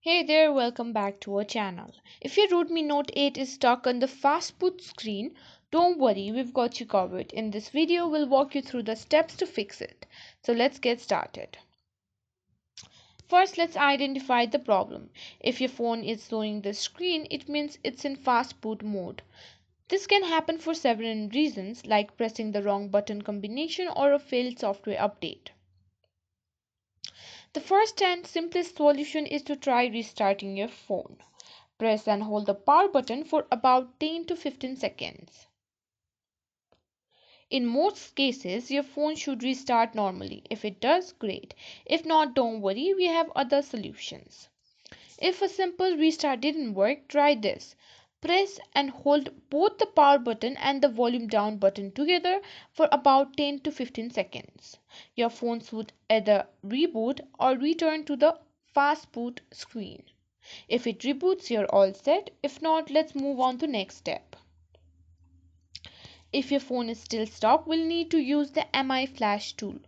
Hey there, welcome back to our channel. If your Redmi Note 8 is stuck on the Fastboot screen, don't worry, we've got you covered. In this video, we'll walk you through the steps to fix it. So let's get started. First, let's identify the problem. If your phone is showing the screen, it means it's in Fastboot mode. This can happen for several reasons, like pressing the wrong button combination or a failed software update. The first and simplest solution is to try restarting your phone. Press and hold the power button for about 10 to 15 seconds. In most cases, your phone should restart normally. If it does, great. If not, don't worry, we have other solutions. If a simple restart didn't work, try this. Press and hold both the power button and the volume down button together for about 10 to 15 seconds. Your phone should either reboot or return to the fast boot screen. If it reboots, you're all set. If not, let's move on to next step. If your phone is still stuck, we'll need to use the MI flash tool.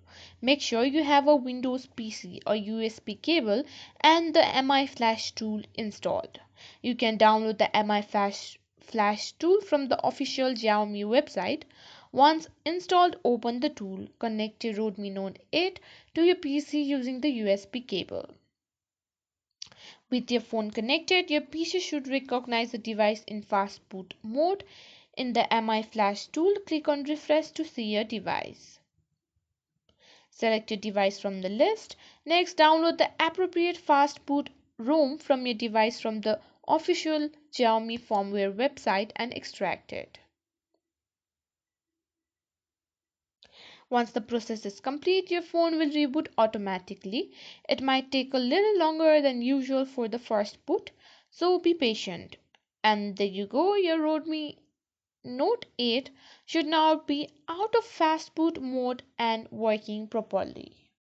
Make sure you have a Windows PC or USB cable and the MI flash tool installed. You can download the MI flash tool from the official Xiaomi website. Once installed, open the tool. Connect your Redmi Note 8 to your PC using the USB cable. With your phone connected, your PC should recognize the device in fast boot mode. In the MI Flash tool, click on Refresh to see your device. Select your device from the list. Next, download the appropriate fast boot ROM from your device from the official Xiaomi firmware website and extract it. Once the process is complete, your phone will reboot automatically. It might take a little longer than usual for the first boot, so be patient. And there you go, your Redmi Note 8 should now be out of fast boot mode and working properly.